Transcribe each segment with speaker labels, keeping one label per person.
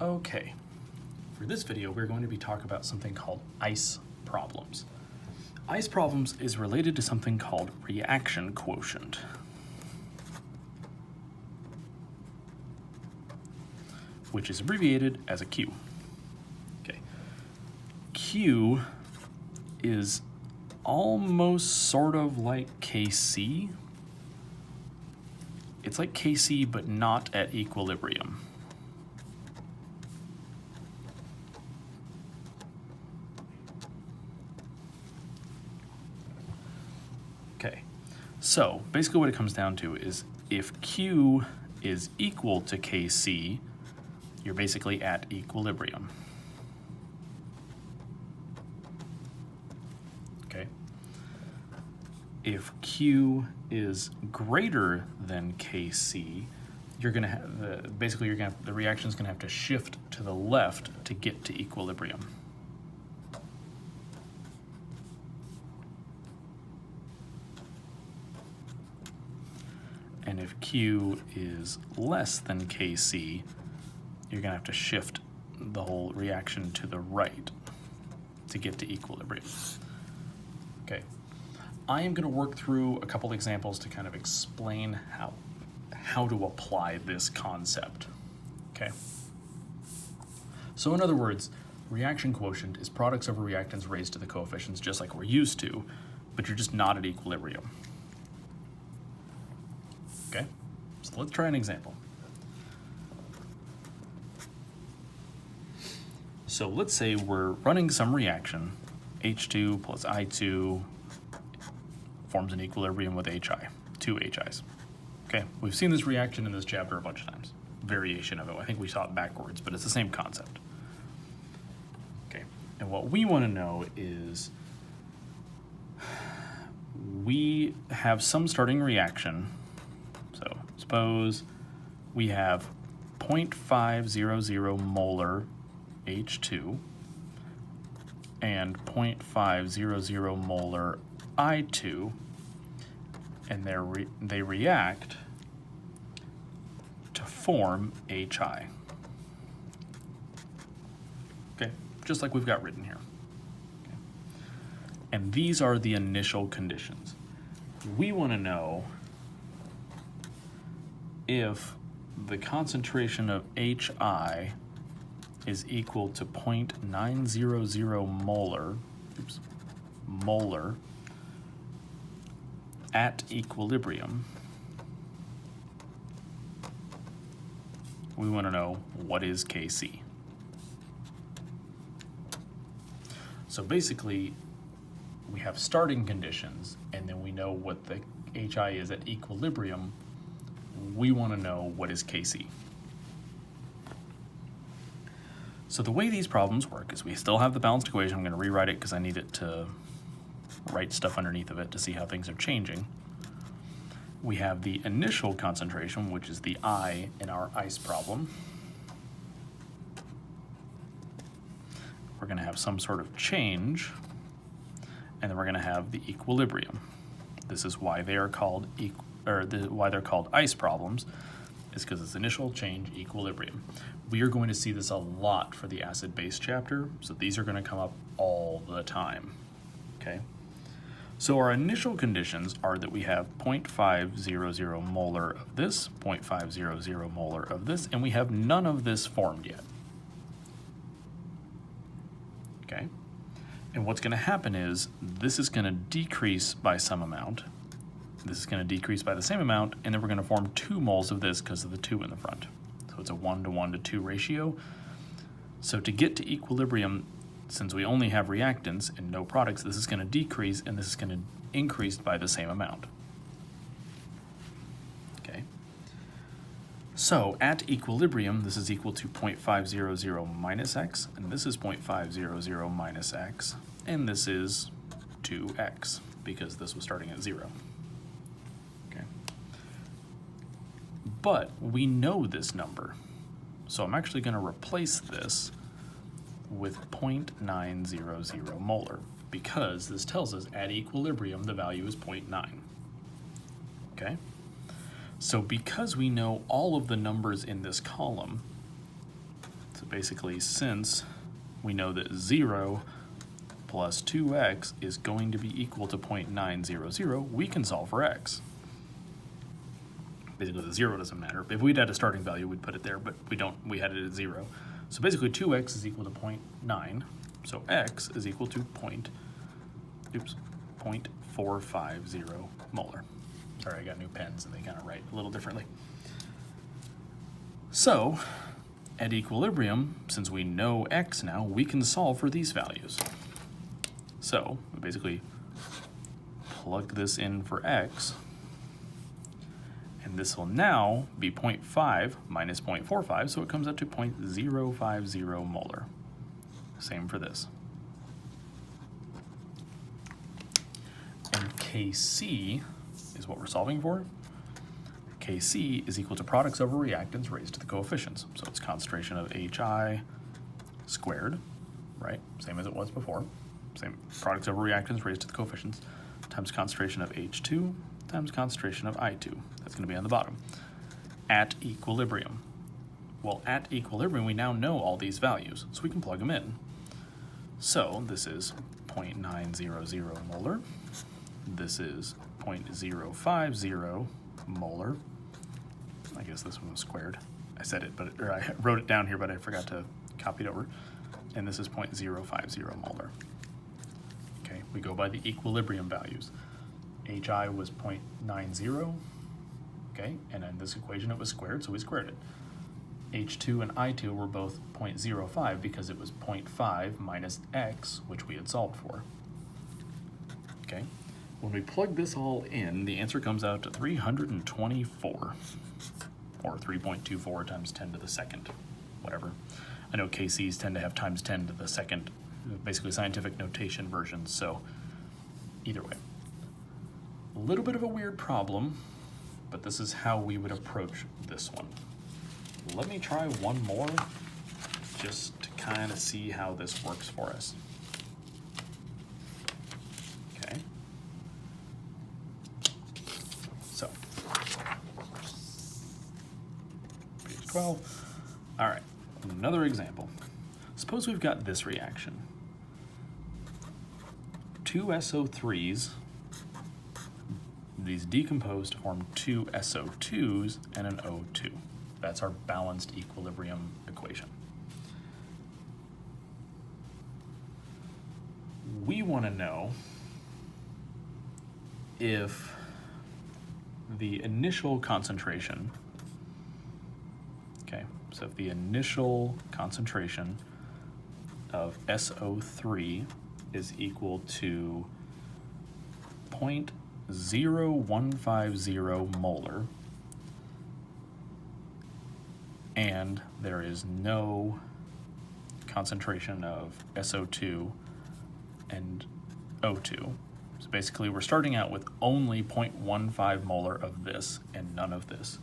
Speaker 1: Okay, for this video we're going to be talking about something called ice problems. Ice problems is related to something called reaction quotient. Which is abbreviated as a Q. Okay. Q is almost sort of like Kc. It's like Kc but not at equilibrium. Okay, so basically what it comes down to is if Q is equal to Kc, you're basically at equilibrium. Okay. If Q is greater than Kc, you're going to have the reaction is going to have to shift to the left to get to equilibrium. And if Q is less than Kc, you're going to have to shift the whole reaction to the right to get to equilibrium. Okay, I am going to work through a couple examples to kind of explain how to apply this concept. Okay, so in other words, reaction quotient is products over reactants raised to the coefficients just like we're used to, but you're just not at equilibrium. Okay, so let's try an example. So let's say we're running some reaction, H2 plus I2 forms an equilibrium with HI, two HIs. Okay, we've seen this reaction in this chapter a bunch of times. Variation of it, I think we saw it backwards, but it's the same concept. Okay, and what we want to know is we have some starting reaction. So suppose we have 0.500 molar H2 and 0.500 molar I2, and they react to form HI. Okay, just like we've got written here. Okay. And these are the initial conditions. We want to know if the concentration of HI is equal to 0.900 molar at equilibrium. We want to know what is Kc. So basically, we have starting conditions, and then we know what the HI is at equilibrium. We want to know what is Kc. So the way these problems work is we still have the balanced equation. I'm going to rewrite it because I need it to write stuff underneath of it to see how things are changing. We have the initial concentration, which is the I in our ice problem. We're going to have some sort of change, and then we're going to have the equilibrium. This is why they are called why they're called ice problems, is because it's initial change equilibrium. We are going to see this a lot for the acid-base chapter, so these are going to come up all the time. Okay. So our initial conditions are that we have 0.500 molar of this, 0.500 molar of this, and we have none of this formed yet. Okay? And what's going to happen is this is going to decrease by some amount. This is going to decrease by the same amount, and then we're going to form 2 moles of this because of the 2 in the front. So it's a 1 to 2 ratio. So to get to equilibrium, since we only have reactants and no products, this is going to decrease and this is going to increase by the same amount. Okay. So at equilibrium, this is equal to 0.500 minus x, and this is 0.500 minus x, and this is 2x because this was starting at 0. Okay. But we know this number, so I'm actually going to replace this with 0.900 molar because this tells us at equilibrium the value is 0.9. Okay? So because we know all of the numbers in this column, So basically, since we know that 0 plus 2x is going to be equal to 0.900, we can solve for x. Basically, the 0 doesn't matter. If we'd had a starting value, we'd put it there, but we don't. We had it at 0. So basically, 2x is equal to 0.9. So x is equal to 0.450 molar. Sorry, I got new pens and they kind of write a little differently. So, at equilibrium, since we know x now, we can solve for these values. So, we basically plug this in for x, and this will now be 0.5 minus 0.45, so it comes out to 0.050 molar. Same for this. And Kc is what we're solving for. Kc is equal to products over reactants raised to the coefficients. So it's concentration of HI squared, right? Same as it was before. Same products over reactants raised to the coefficients times concentration of H2 times concentration of I2. That's going to be on the bottom. At equilibrium. Well, at equilibrium, we now know all these values, so we can plug them in. So this is 0.900 molar. This is 0.050 molar. I guess this one was squared. I said it, or I wrote it down here, but I forgot to copy it over. And this is 0.050 molar. Okay, we go by the equilibrium values. HI was 0.90, okay, and in this equation it was squared, so we squared it. H2 and I2 were both 0.05 because it was 0.5 minus x, which we had solved for. Okay, when we plug this all in, the answer comes out to 324, or 3.24 times 10 to the second, whatever. I know KCs tend to have times 10 to the second, basically scientific notation versions, so either way. A little bit of a weird problem, but this is how we would approach this one. Let me try one more just to kind of see how this works for us. Okay. So, page 12. All right, another example. Suppose we've got this reaction. Two SO3s, these decompose to form two SO2s and an O2. That's our balanced equilibrium equation. We want to know if the initial concentration, okay, so if the initial concentration of SO3 is equal to 0.0150 molar, and there is no concentration of SO2 and O2. So basically we're starting out with only 0.15 molar of this and none of this.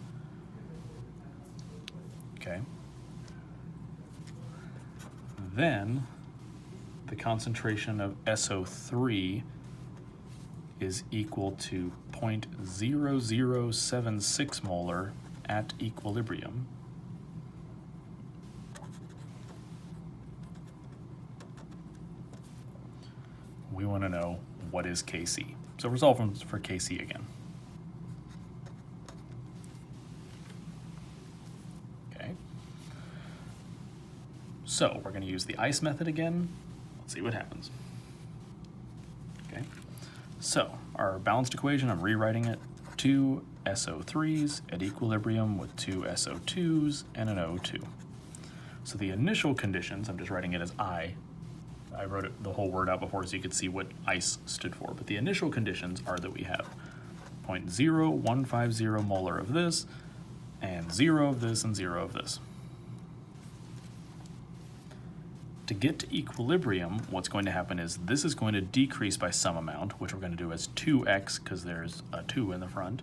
Speaker 1: Okay. Then the concentration of SO3 is equal to 0.0076 molar at equilibrium. We want to know what is Kc. So we're solving for Kc again. Okay. So we're going to use the ice method again. Let's see what happens. Okay. So our balanced equation, I'm rewriting it. Two SO3s at equilibrium with two SO2s and an O2. So the initial conditions, I'm just writing it as I wrote it, the whole word out before so you could see what ice stood for. But the initial conditions are that we have 0.0150 molar of this, and 0 of this, and 0 of this. To get to equilibrium, what's going to happen is this is going to decrease by some amount, which we're going to do as 2x because there's a 2 in the front.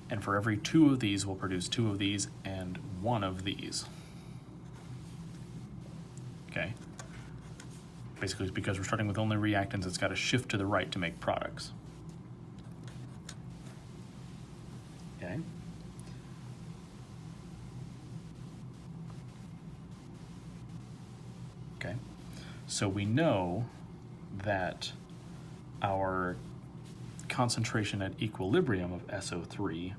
Speaker 1: And for every 2 of these, we'll produce 2 of these and 1 of these. Okay. Basically, it's because we're starting with only reactants, it's got to shift to the right to make products. Okay. Okay, so we know that our concentration at equilibrium of SO3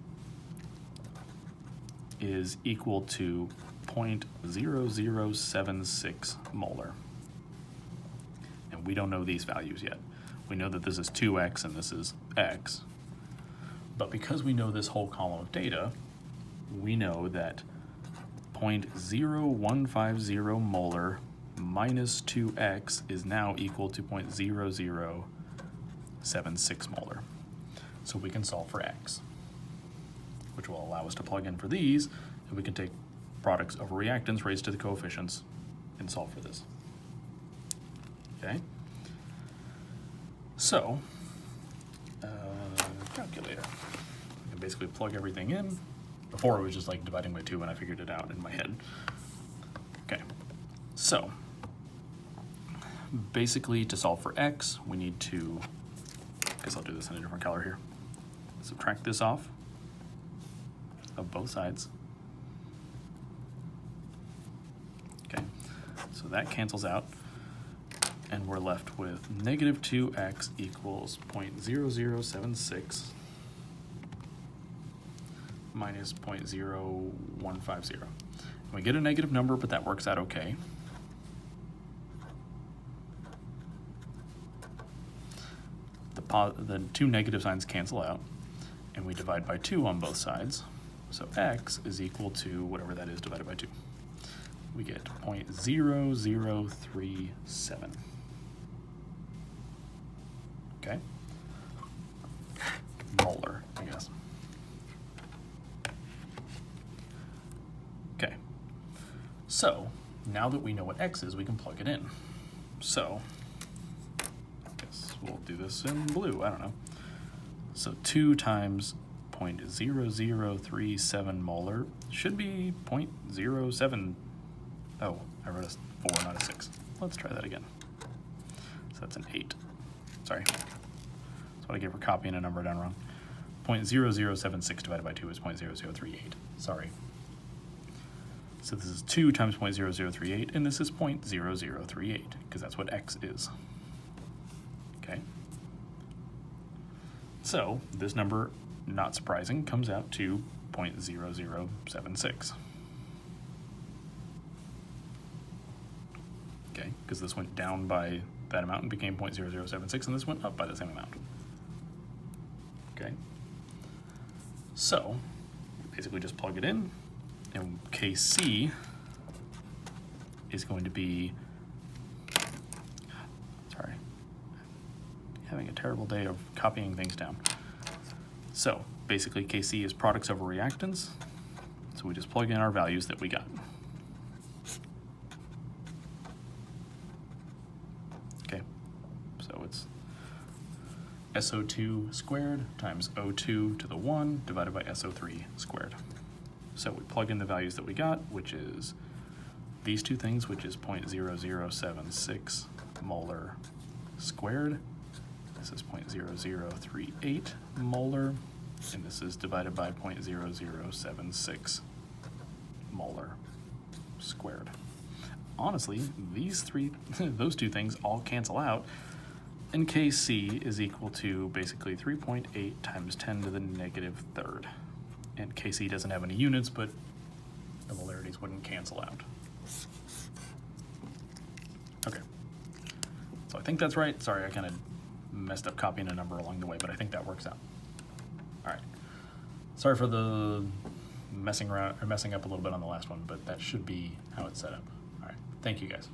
Speaker 1: is equal to 0.0076 molar. And we don't know these values yet. We know that this is 2x and this is x. But because we know this whole column of data, we know that 0.0150 molar minus 2x is now equal to 0.0076 molar. So we can solve for x, which will allow us to plug in for these, and we can take products of reactants raised to the coefficients and solve for this. Okay? So, calculator. I can basically plug everything in. Before it was just like dividing by 2 and I figured it out in my head. Okay, so basically to solve for x, we need to, I guess I'll do this in a different color here. Subtract this off of both sides. Okay, so that cancels out, and we're left with negative 2x equals 0.0076 minus 0.0150. We get a negative number, but that works out okay. The two negative signs cancel out, and we divide by 2 on both sides. So x is equal to whatever that is divided by 2. We get 0.0037. Okay? Molar, I guess. Okay. So, now that we know what x is, we can plug it in. So, I guess we'll do this in blue, I don't know. So 2 times 0.0037 molar should be 0.07. Oh, I wrote a 4, not a 6. Let's try that again. So that's an 8. Sorry. That's what I gave for copying a number down wrong. 0.0076 divided by 2 is 0.0038. Sorry. So this is 2 times 0.0038, and this is 0.0038, because that's what x is. Okay? So this number, not surprising, comes out to 0.0076. Okay, because this went down by that amount and became 0.0076, and this went up by the same amount. Okay, so basically just plug it in, and Kc is going to be, sorry, having a terrible day of copying things down. So basically Kc is products over reactants, so we just plug in our values that we got. Okay, so it's SO2 squared times O2 to the 1 divided by SO3 squared. So we plug in the values that we got, which is these two things, which is 0.0076 molar squared. This is 0.0038 molar, and this is divided by 0.0076 molar squared. Honestly, these three, those two things all cancel out, and Kc is equal to basically 3.8 times 10 to the negative third. And Kc doesn't have any units, but the molarities wouldn't cancel out. Okay, so I think that's right. Sorry, I kind of messed up copying a number along the way, but I think that works out. All right, sorry for the messing around or messing up a little bit on the last one, but that should be how it's set up. All right, thank you guys.